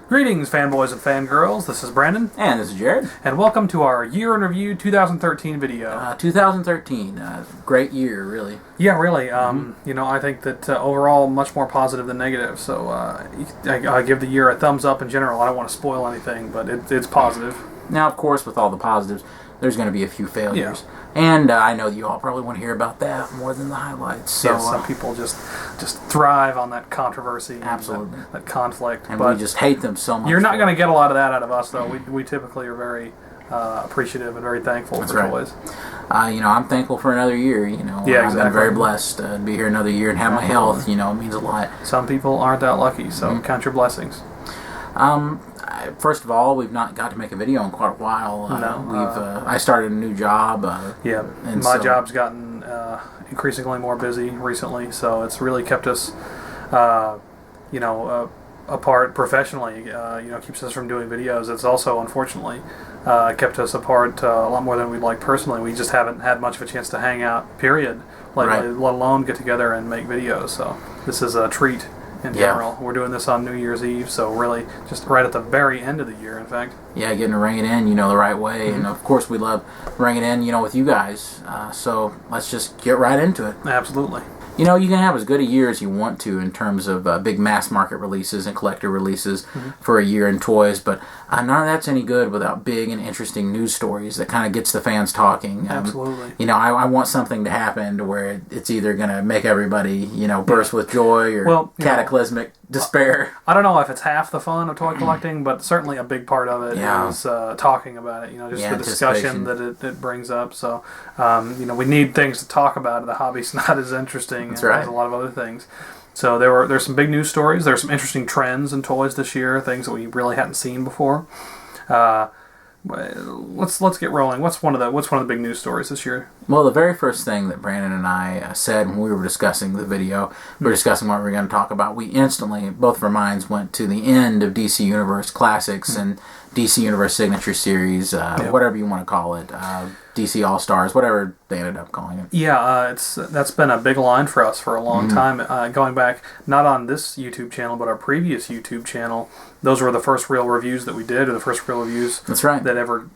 Greetings, fanboys and fangirls. This is Brandon. And this is Jared. And welcome to our Year in Review 2013 video. 2013. Great year, really. Yeah, really. You know, I think that overall much more positive than negative. So I give the year a thumbs up in general. I don't want to spoil anything, but it's positive. Now, of course, with all the positives, there's going to be a few failures. Yeah. And I know that you all probably want to hear about that more than the highlights. So, yeah, some people just thrive on that controversy. Absolutely. That conflict. And but we just hate them so much. You're not going to get a lot of that out of us, though. We typically are very appreciative and very thankful for toys. You know, I'm thankful for another year. You know, yeah, exactly. I've been very blessed to be here another year and have my health. You know, it means a lot. Some people aren't that lucky, so count your blessings. First of all, we've not got to make a video in quite a while. No, I started a new job. Yeah, and my job's gotten increasingly more busy recently, so it's really kept us, apart professionally. Keeps us from doing videos. It's also, unfortunately, kept us apart a lot more than we'd like personally. We just haven't had much of a chance to hang out, period, let alone get together and make videos. So this is a treat. In general, we're doing this on New Year's Eve, so really just right at the very end of the year, in fact. Yeah, getting to ring it in, the right way, and of course we love ringing it in, with you guys. So let's just get right into it. Absolutely. You can have as good a year as you want to in terms of big mass market releases and collector releases for a year in toys, but none of that's any good without big and interesting news stories that kind of gets the fans talking. Absolutely. I want something to happen to where it's either going to make everybody, burst with joy or cataclysmic despair. I don't know if it's half the fun of toy collecting, but certainly a big part of it is talking about it, just the discussion that it brings up. So, we need things to talk about. The hobby's not as interesting as a lot of other things. So there's some big news stories. There's some interesting trends in toys this year, things that we really hadn't seen before. Let's get rolling. What's one of the big news stories this year? Well, the very first thing that Brandon and I said when we were discussing the video, we were discussing what we were going to talk about. We instantly, both of our minds went to the end of DC Universe Classics and DC Universe Signature Series, whatever you want to call it, DC All Stars, whatever they ended up calling it. Yeah, that's been a big line for us for a long time. Going back, not on this YouTube channel, but our previous YouTube channel, those were the first real reviews that we did, or the first real reviews that ever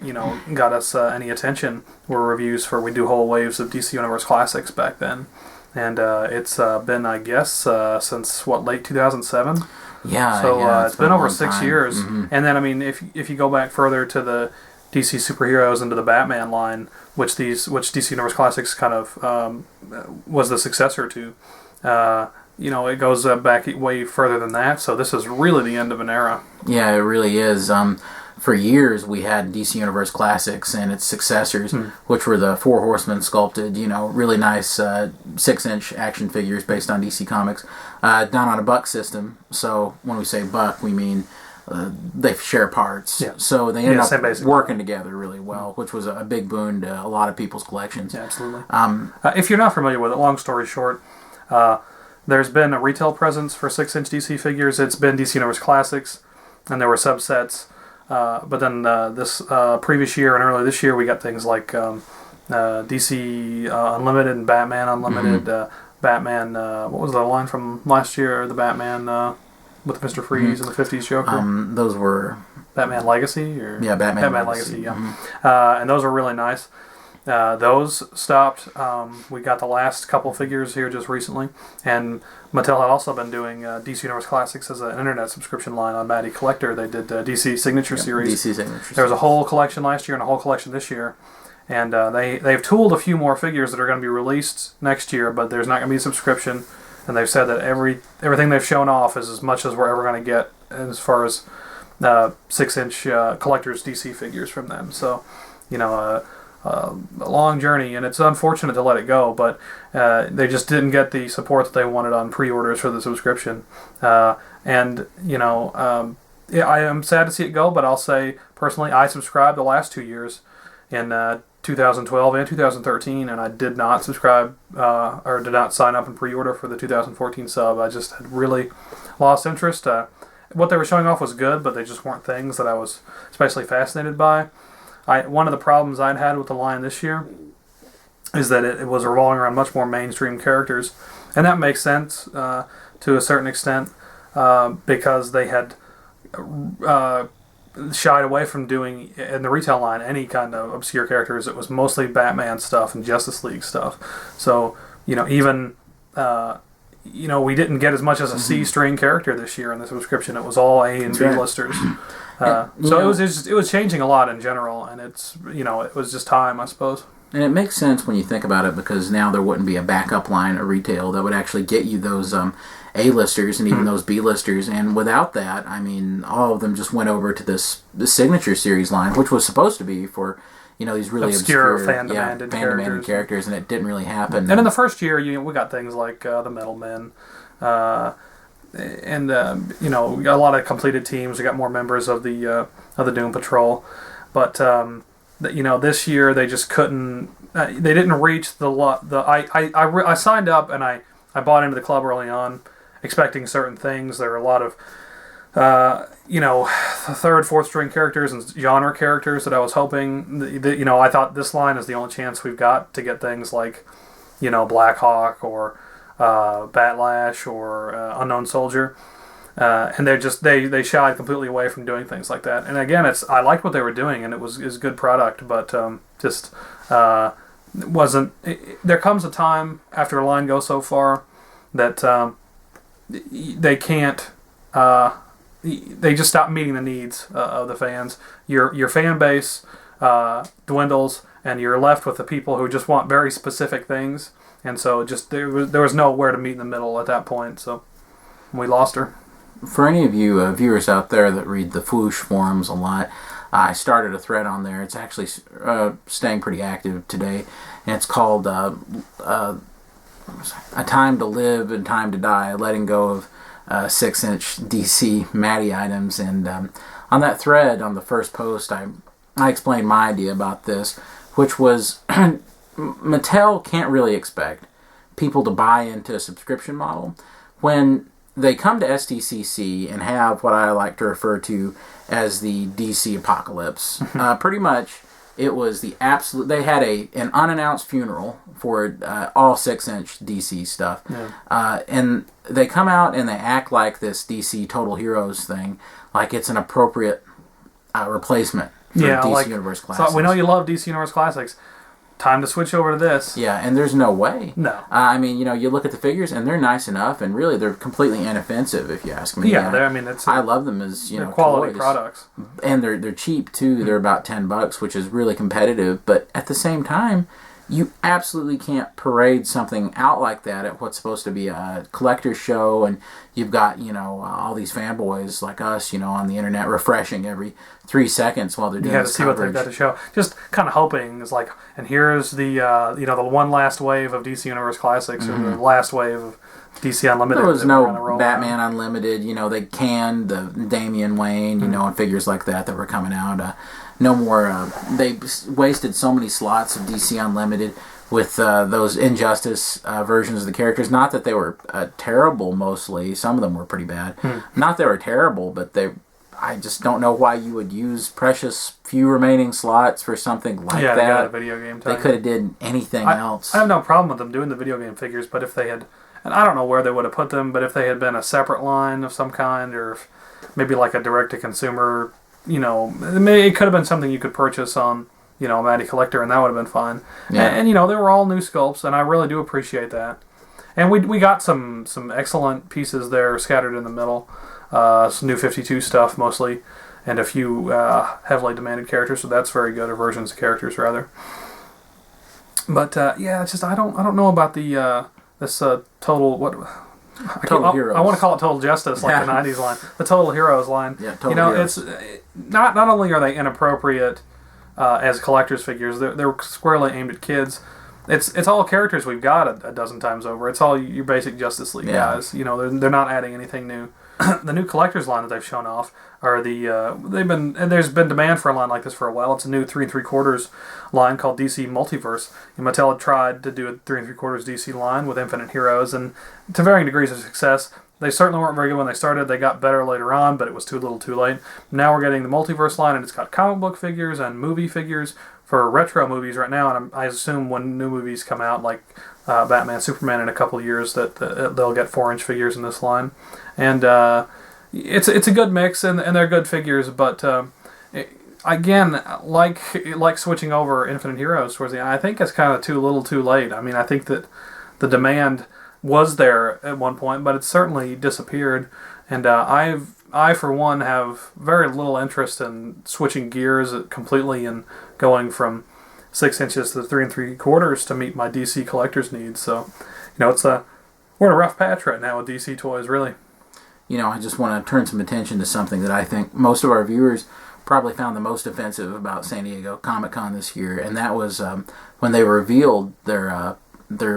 got us any attention. Were reviews for, we do whole waves of DC Universe Classics back then, and it's been, I guess, since late 2007. Yeah, so it's been over 6 years. And then, I mean, if you go back further to the DC superheroes into the Batman line, which DC Universe Classics kind of was the successor to, it goes back way further than that. So this is really the end of an era. Yeah, it really is. For years, we had DC Universe Classics and its successors, which were the Four Horsemen sculpted, really nice 6-inch action figures based on DC Comics, done on a buck system. So when we say buck, we mean they share parts. Yeah. So they ended up working together really well, which was a big boon to a lot of people's collections. Yeah, absolutely. If you're not familiar with it, long story short, there's been a retail presence for 6-inch DC figures. It's been DC Universe Classics, and there were subsets. But then this previous year and early this year, we got things like DC Unlimited and Batman Unlimited. Batman, what was the line from last year? The Batman with Mr. Freeze and the 50s Joker? Those were... Batman Legacy? Batman Legacy, and those were really nice. Those stopped. We got the last couple figures here just recently, and Mattel had also been doing DC Universe Classics as an internet subscription line on Matty Collector. They did DC Signature Series. DC Signature. There was a whole collection last year and a whole collection this year, and they've tooled a few more figures that are going to be released next year, but there's not going to be a subscription, and they've said that everything they've shown off is as much as we're ever going to get as far as 6-inch collector's DC figures from them. So, a long journey, and it's unfortunate to let it go, but they just didn't get the support that they wanted on pre-orders for the subscription. I am sad to see it go, but I'll say, personally, I subscribed the last 2 years in 2012 and 2013, and I did not subscribe or did not sign up and pre-order for the 2014 sub. I just had really lost interest. What they were showing off was good, but they just weren't things that I was especially fascinated by. One of the problems I'd had with the line this year is that it was revolving around much more mainstream characters, and that makes sense to a certain extent because they had shied away from doing in the retail line any kind of obscure characters. It was mostly Batman stuff and Justice League stuff. So even we didn't get as much as a C string character this year in the subscription. It was all A and B listers. It was changing a lot in general, and it was just time, I suppose. And it makes sense when you think about it, because now there wouldn't be a backup line of retail that would actually get you those A-listers and even those B-listers. And without that, I mean, all of them just went over to this Signature Series line, which was supposed to be for these really obscure fan-demanded characters, and it didn't really happen. And in the first year, we got things like the Metal Men, and we got a lot of completed teams. We got more members of the Doom Patrol, but this year they just couldn't. They didn't reach I signed up and I bought into the club early on, expecting certain things. There were a lot of third, fourth string characters and genre characters that I was hoping. I thought this line is the only chance we've got to get things like, Blackhawk or Batlash or Unknown Soldier, and they shied completely away from doing things like that. And again, I liked what they were doing, and it was a good product, but wasn't. There comes a time after a line goes so far that they can't. They just stop meeting the needs of the fans. Your fan base dwindles, and you're left with the people who just want very specific things. And so there was nowhere to meet in the middle at that point. So we lost her. For any of you viewers out there that read the Fwoosh forums a lot, I started a thread on there. It's actually staying pretty active today, and it's called "A Time to Live and Time to Die: Letting Go of 6-inch DC Matty items." And on that thread, on the first post, I explained my idea about this, which was Mattel can't really expect people to buy into a subscription model when they come to SDCC and have what I like to refer to as the DC apocalypse. Pretty much, it was the absolute. They had an unannounced funeral for all 6-inch DC stuff, and they come out and they act like this DC Total Heroes thing, like it's an appropriate replacement for DC Universe Classics. So we know you love DC Universe Classics. Time to switch over to this. Yeah, and there's no way. No. I mean, you look at the figures, and they're nice enough, and really, they're completely inoffensive, if you ask me. Yeah, I love them as, quality toys. Products. And they're cheap, too. Mm-hmm. They're about $10, which is really competitive. But at the same time, you absolutely can't parade something out like that at what's supposed to be a collector's show, and you've got, all these fanboys like us, on the internet refreshing every 3 seconds while they're doing this see what they've got to show. Just kind of hoping is like, and here's the the one last wave of DC Universe Classics, or the last wave of DC Unlimited. There was no Batman Unlimited. They canned the Damian Wayne, and figures like that were coming out. No more. They wasted so many slots of DC Unlimited with those Injustice versions of the characters. Not that they were terrible. Mostly, some of them were pretty bad. Not that they were terrible, but I just don't know why you would use precious few remaining slots for something like that. They got a video game time. They could have did anything else. I have no problem with them doing the video game figures, but if they had, and I don't know where they would have put them, but if they had been a separate line of some kind, or maybe like a direct-to-consumer, it could have been something you could purchase on, Matty Collector, and that would have been fine. Yeah. And they were all new sculpts, and I really do appreciate that. And we got some excellent pieces there scattered in the middle. Some new 52 stuff mostly, and a few heavily demanded characters, so that's very good, or versions of characters rather. But it's just I don't know about the this Total Heroes. I want to call it Total Justice, like the '90s line, the Total Heroes line. Yeah, Total Heroes. It's not only are they inappropriate as collectors figures, they're squarely aimed at kids. It's all characters we've got a dozen times over. It's all your basic Justice League guys. They're not adding anything new. The new collector's line that they've shown off are there's been demand for a line like this for a while. It's a new 3 3/4 line called DC Multiverse. And Mattel had tried to do a 3 3/4 DC line with Infinite Heroes, and to varying degrees of success. They certainly weren't very good when they started. They got better later on, but it was too little too late. Now we're getting the Multiverse line, and it's got comic book figures and movie figures for retro movies right now. And I assume when new movies come out, like Batman, Superman in a couple of years, that they'll get 4-inch figures in this line. And it's a good mix, and they're good figures, but again, like switching over Infinite Heroes towards the end, I think it's kind of too little too late. I mean, I think that the demand was there at one point, but it's certainly disappeared, and I for one have very little interest in switching gears completely and going from 6 inches to 3 3/4 to meet my DC collector's needs. So, we're in a rough patch right now with DC toys, really. I just want to turn some attention to something that I think most of our viewers probably found the most offensive about San Diego Comic-Con this year, and that was when they revealed their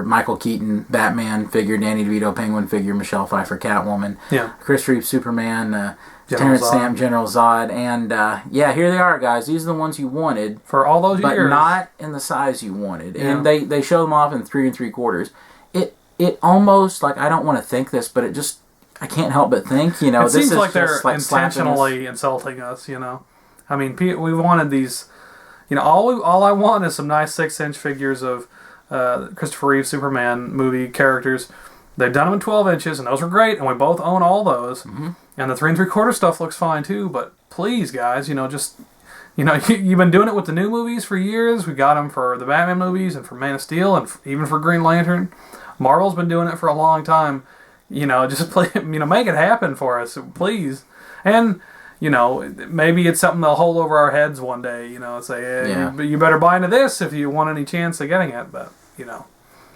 Michael Keaton Batman figure, Danny DeVito Penguin figure, Michelle Pfeiffer Catwoman, Chris Reeve Superman, Terrence Stamp General Zod, and here they are, guys. These are the ones you wanted for all those years, but not in the size you wanted. Yeah. And they show them off in 3 3/4. It almost, like, I don't want to think this, but I can't help but think, it this seems is like they're just like intentionally insulting us. I mean, we wanted these. All I want is some nice 6-inch figures of Christopher Reeve Superman movie characters. They've done them in 12 inches, and those were great, and we both own all those. Mm-hmm. And the 3 3/4 stuff looks fine too. But please, guys, you've been doing it with the new movies for years. We got them for the Batman movies and for Man of Steel and even for Green Lantern. Marvel's been doing it for a long time. Just play. Make it happen for us, please. And maybe it's something they'll hold over our heads one day. Say, hey, you better buy into this if you want any chance of getting it. But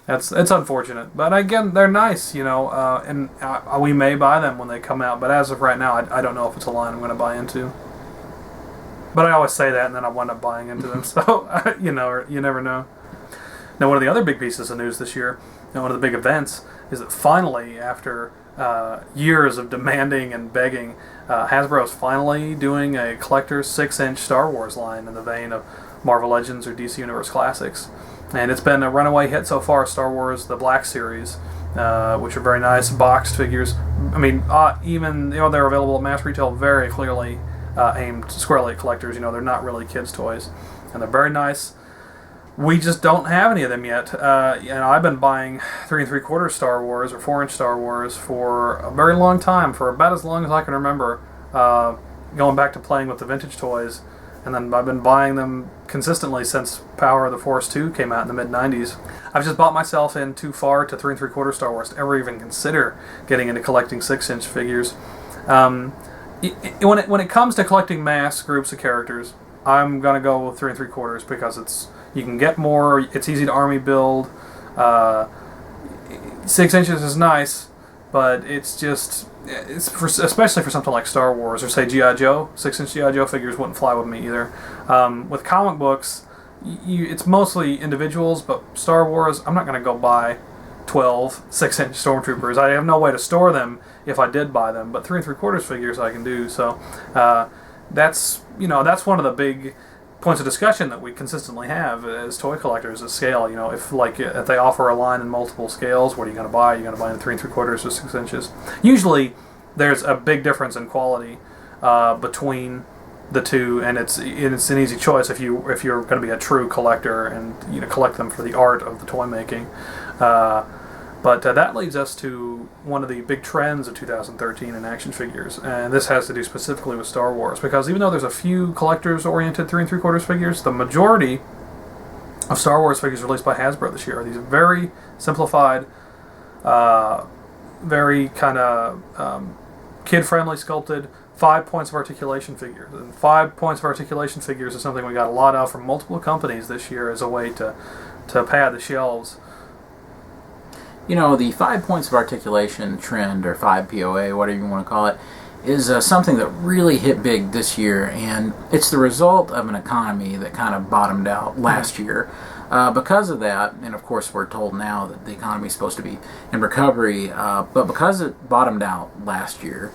it's unfortunate. But again, they're nice. And we may buy them when they come out. But as of right now, I don't know if it's a line I'm going to buy into. But I always say that, and then I wind up buying into them. So you never know. Now, one of the other big pieces of news this year, and one of the big events, is that finally, after years of demanding and begging, Hasbro's finally doing a collector's 6-inch Star Wars line in the vein of Marvel Legends or DC Universe Classics. And it's been a runaway hit so far, Star Wars The Black Series, which are very nice boxed figures. I mean, even they're available at mass retail, very clearly aimed squarely at collectors. They're not really kids' toys. And they're very nice. We just don't have any of them yet. I've been buying 3 3/4 Star Wars or 4-inch Star Wars for a very long time, for about as long as I can remember, going back to playing with the vintage toys. And then I've been buying them consistently since Power of the Force 2 came out in the mid-90s. I've just bought myself in too far to 3 3/4 Star Wars to ever even consider getting into collecting 6-inch figures. When it comes to collecting mass groups of characters, I'm going to go with 3 3/4 because you can get more, it's easy to army build. 6 inches is nice, but especially for something like Star Wars or say G.I. Joe. 6-inch G.I. Joe figures wouldn't fly with me either. With comic books, it's mostly individuals, but Star Wars, I'm not going to go buy 12 6-inch Stormtroopers. I have no way to store them if I did buy them, but 3 3/4 figures I can do. So that's one of the big points of discussion that we consistently have as toy collectors is scale. If they offer a line in multiple scales, what are you going to buy? Are you going to buy in 3 3/4 or 6 inches? Usually, there's a big difference in quality between the two, and it's an easy choice if you're going to be a true collector and collect them for the art of the toy making. But that leads us to one of the big trends of 2013 in action figures, and this has to do specifically with Star Wars, because even though there's a few collectors-oriented 3 3/4 figures, the majority of Star Wars figures released by Hasbro this year are these very simplified, very kind of kid-friendly sculpted 5 points of articulation figures. And 5 points of articulation figures is something we got a lot of from multiple companies this year as a way to pad the shelves. The 5 points of articulation trend, or 5 POA, whatever you want to call it, is something that really hit big this year, and it's the result of an economy that kind of bottomed out last year. Because of that, and of course we're told now that the economy is supposed to be in recovery, but because it bottomed out last year,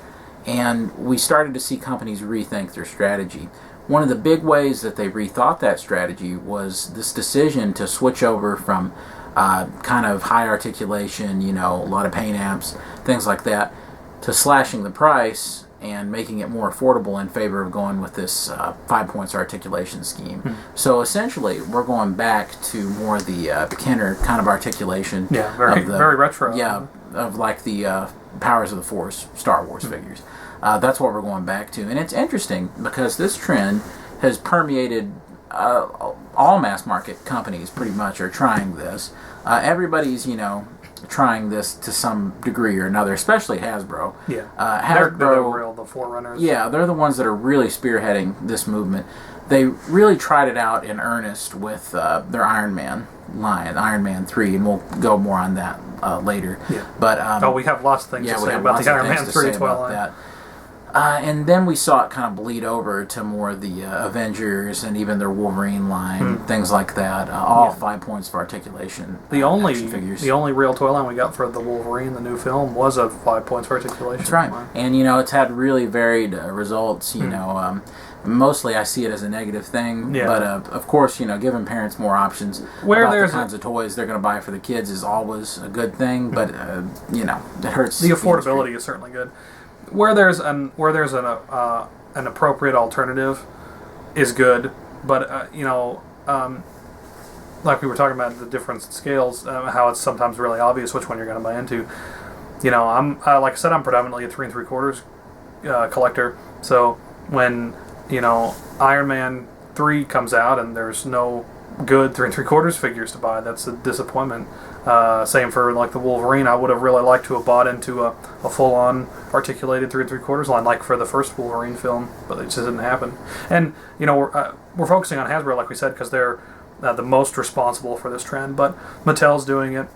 and we started to see companies rethink their strategy, one of the big ways that they rethought that strategy was this decision to switch over from kind of high articulation, a lot of paint apps, things like that, to slashing the price and making it more affordable in favor of going with this 5 points articulation scheme. So essentially, we're going back to more the Kenner kind of articulation. Yeah, very retro. Yeah, of like the Powers of the Force Star Wars figures. That's what we're going back to. And it's interesting because this trend has permeated all mass market companies pretty much are trying this. Everybody's, trying this to some degree or another, especially Hasbro. Yeah. Hasbro, the forerunners. Yeah, they're the ones that are really spearheading this movement. They really tried it out in earnest with their Iron Man line, Iron Man 3, and we'll go more on that later. Yeah. But we have lots of things to say about the Iron Man 3 toy line. And then we saw it kind of bleed over to more of the Avengers and even their Wolverine line, things like that. All 5 points for articulation. The only figures. The only real toy line we got for the Wolverine, the new film, was a 5 points for articulation. That's right. line. And it's had really varied results. Mostly I see it as a negative thing. Yeah. But of course, giving parents more options about the kinds of toys they're going to buy for the kids is always a good thing. But it hurts. The affordability is certainly good. Where there's an appropriate alternative is good, but like we were talking about the difference in scales, how it's sometimes really obvious which one you're going to buy into. I'm like I said, I'm predominantly a 3 3/4 collector. So when Iron Man 3 comes out and there's no good 3 3/4 figures to buy, that's a disappointment. Same for like the Wolverine. I would have really liked to have bought into a full-on articulated 3 3/4 line, like for the first Wolverine film, but it just didn't happen. And we're focusing on Hasbro, like we said, because they're the most responsible for this trend. But Mattel's doing it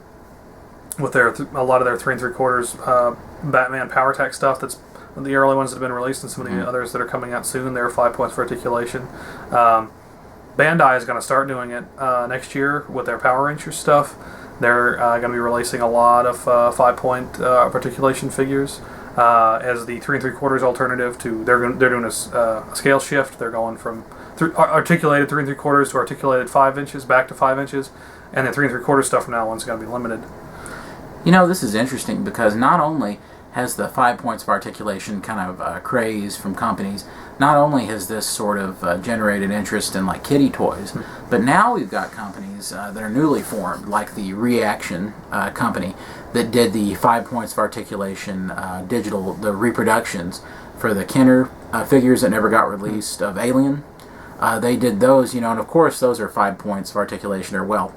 with a lot of their 3 3/4 Batman Power Tech stuff. That's the early ones that have been released, and some of the others that are coming out soon. They're 5 points for articulation. Bandai is going to start doing it next year with their Power Rangers stuff. They're going to be releasing a lot of 5 point articulation figures as the 3 3/4 alternative to. They're doing a scale shift. They're going from articulated 3 3/4 to articulated 5 inches back to 5 inches, and the 3 3/4 stuff from now on is going to be limited. This is interesting because not only has the 5 points of articulation kind of craze from companies, not only has this sort of generated interest in like kiddie toys, but now we've got companies that are newly formed, like the Reaction company that did the 5 points of articulation the reproductions for the Kenner figures that never got released of Alien. They did those, and of course those are 5 points of articulation, or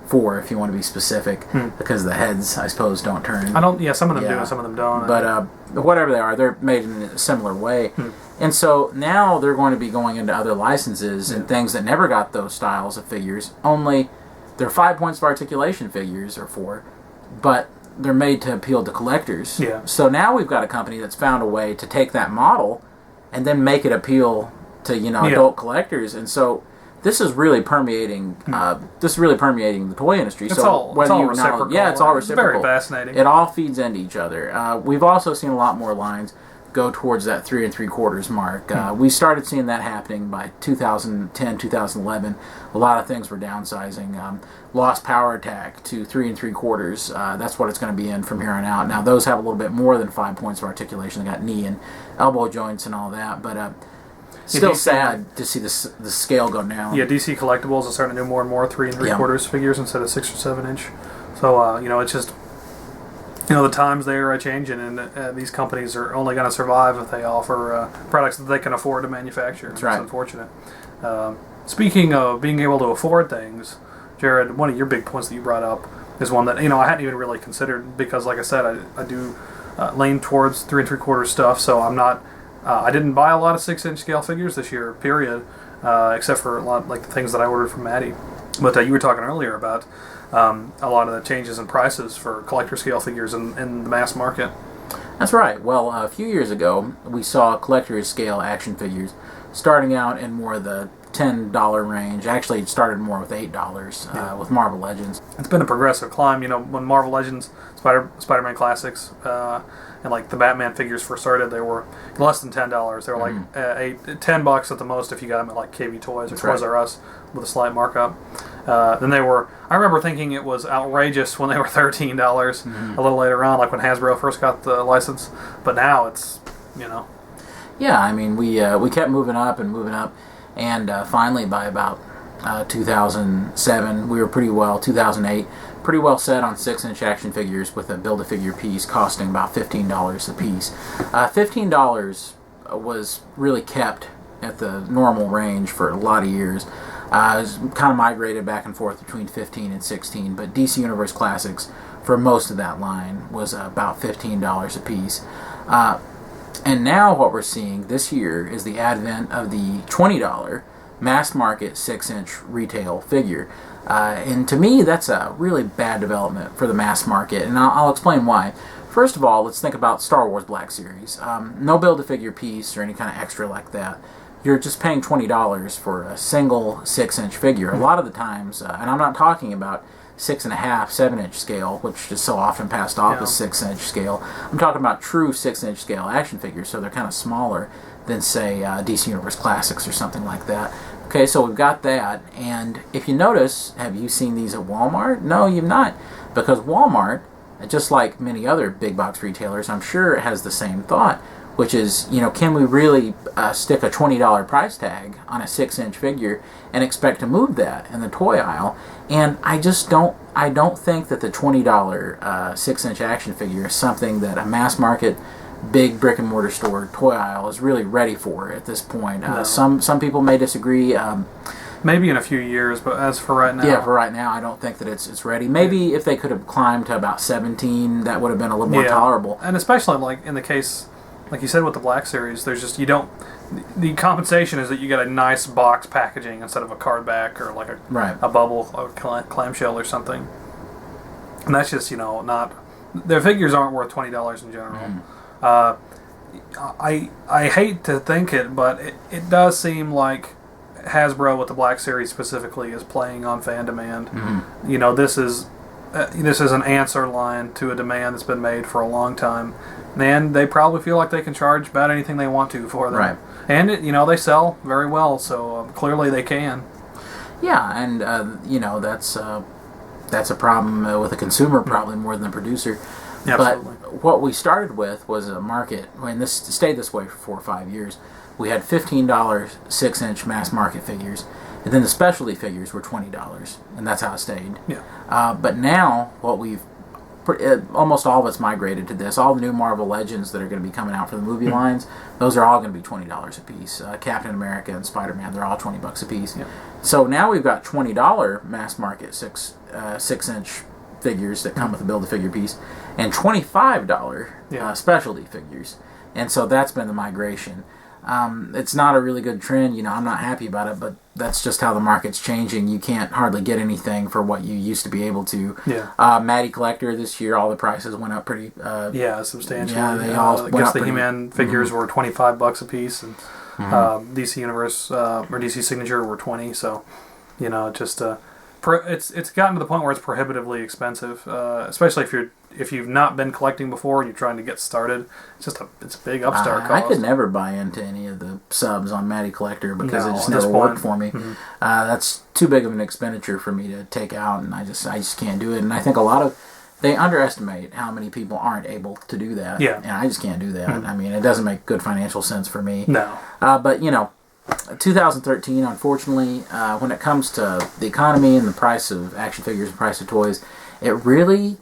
4 if you want to be specific, because the heads, I suppose, don't turn. Some of them do, some of them don't. But whatever they are, they're made in a similar way. And so now they're going to be going into other licenses and things that never got those styles of figures. Only they're 5 points of articulation figures, or 4, but they're made to appeal to collectors. Yeah. So now we've got a company that's found a way to take that model and then make it appeal to adult collectors. And so this is really permeating. The toy industry. It's all reciprocal. It's all reciprocal. It's very fascinating. It all feeds into each other. We've also seen a lot more lines go towards that 3 3/4 mark. We started seeing that happening by 2010, 2011. A lot of things were downsizing. Lost Power Attack to 3 3/4. That's what it's going to be in from here on out. Now those have a little bit more than 5 points of articulation. They got knee and elbow joints and all that, but. Still sad to see the scale go down. Yeah, DC Collectibles is starting to do more and more 3 3/4 figures instead of 6 or 7 inch. So it's just the times they are changing, and these companies are only going to survive if they offer products that they can afford to manufacture. That's right. It's unfortunate. Speaking of being able to afford things, Jared, one of your big points that you brought up is one that I hadn't even really considered, because, like I said, I do lean towards 3 3/4 stuff, so I'm not. I didn't buy a lot of 6 inch scale figures this year, period, except for a lot like the things that I ordered from Maddie. But you were talking earlier about a lot of the changes in prices for collector scale figures in the mass market. That's right. Well, a few years ago, we saw collector scale action figures starting out in more of the $10 range. Actually, it started more with $8 with Marvel Legends. It's been a progressive climb. When Marvel Legends, Spider-Man Classics, and like the Batman figures first started, they were less than $10. They were like $10 at the most if you got them at like KB Toys or Toys R Us with a slight markup. Then they were. I remember thinking it was outrageous when they were $13 a little later on, like when Hasbro first got the license. But now it's Yeah, I mean we kept moving up, and finally by about 2007 we were pretty well. 2008 pretty well set on 6-inch action figures with a Build-A-Figure piece costing about $15 a piece. $15 was really kept at the normal range for a lot of years. It's kind of migrated back and forth between 15 and 16, but DC Universe Classics for most of that line was about $15 a piece. And now what we're seeing this year is the advent of the $20 mass market 6-inch retail figure. And to me, that's a really bad development for the mass market, and I'll explain why. First of all, let's think about Star Wars Black Series. No Build-A-Figure piece or any kind of extra like that. You're just paying $20 for a single 6-inch figure. A lot of the times, and I'm not talking about 6.5, 7-inch scale, which is so often passed off as 6-inch scale. I'm talking about true 6-inch scale action figures, so they're kind of smaller than, say, DC Universe Classics or something like that. Okay, so we've got that, and if you notice, have you seen these at Walmart? No, you've not, because Walmart, just like many other big box retailers, I'm sure it has the same thought, which is, can we really stick a $20 price tag on a 6-inch figure and expect to move that in the toy aisle? And I don't think that the $20 6-inch action figure is something that a mass market big brick and mortar store toy aisle is really ready for at this point. No. Some people may disagree. Maybe in a few years, but as for right now... Yeah, for right now, I don't think that it's ready. Maybe if they could have climbed to about 17, that would have been a little more tolerable. And especially like in the case... Like you said with the Black Series, there's just, you don't... The compensation is that you get a nice box packaging instead of a card back or like a bubble, a clamshell or something. And that's just, not... Their figures aren't worth $20 in general. I hate to think it, but it does seem like Hasbro with the Black Series specifically is playing on fan demand. This is an answer line to a demand that's been made for a long time. And they probably feel like they can charge about anything they want to for them. Right. And, they sell very well, so clearly they can. Yeah, and, that's a problem with the consumer probably more than the producer. Absolutely. But what we started with was a market, and this stayed this way for 4 or 5 years. We had $15 6-inch mass market figures, and then the specialty figures were $20, and that's how it stayed. Yeah. But now, almost all of it's migrated to this. All the new Marvel Legends that are going to be coming out for the movie lines, those are all going to be $20 a piece. Captain America and Spider-Man, they're all $20 a piece. Yeah. So now we've got $20 mass market 6-inch figures that come with a Build-A-Figure piece, and $25 specialty figures. And so that's been the migration. It's not a really good trend. I'm not happy about it, but that's just how the market's changing. You can't hardly get anything for what you used to be able to. Yeah. Matty Collector this year, all the prices went up pretty. Substantially. Yeah, they all I went guess up the pretty. He-Man figures were $25 a piece, and DC Universe or DC Signature were $20. So, it's gotten to the point where it's prohibitively expensive, especially if you've not been collecting before and you're trying to get started. It's a big upstart cost. I could never buy into any of the subs on Matty Collector because it just at this never point. worked for me. That's too big of an expenditure for me to take out, and I just can't do it. And I think they underestimate how many people aren't able to do that. Yeah. And I just can't do that. I mean, it doesn't make good financial sense for me. No. But 2013, unfortunately, when it comes to the economy and the price of action figures and price of toys, it really,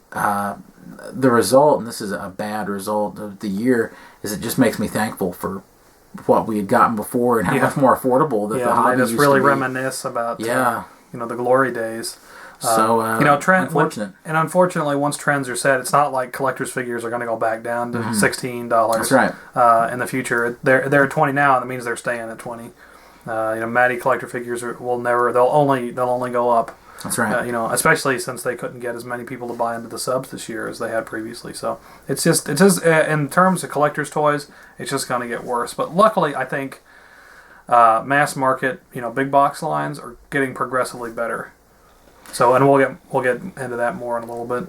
the result, and this is a bad result of the year, is it just makes me thankful for what we had gotten before and how much more affordable that the hobby used to be. Really reminisce about the glory days. Unfortunate. And unfortunately, once trends are set, it's not like collector's figures are going to go back down to $16. That's right. In the future, they're at $20 now, and that means they're staying at $20. Matty collector figures they'll only go up. That's right. Especially since they couldn't get as many people to buy into the subs this year as they had previously. So it's just in terms of collector's toys, it's just going to get worse. But luckily, I think mass market, big box lines are getting progressively better. So, and we'll get into that more in a little bit.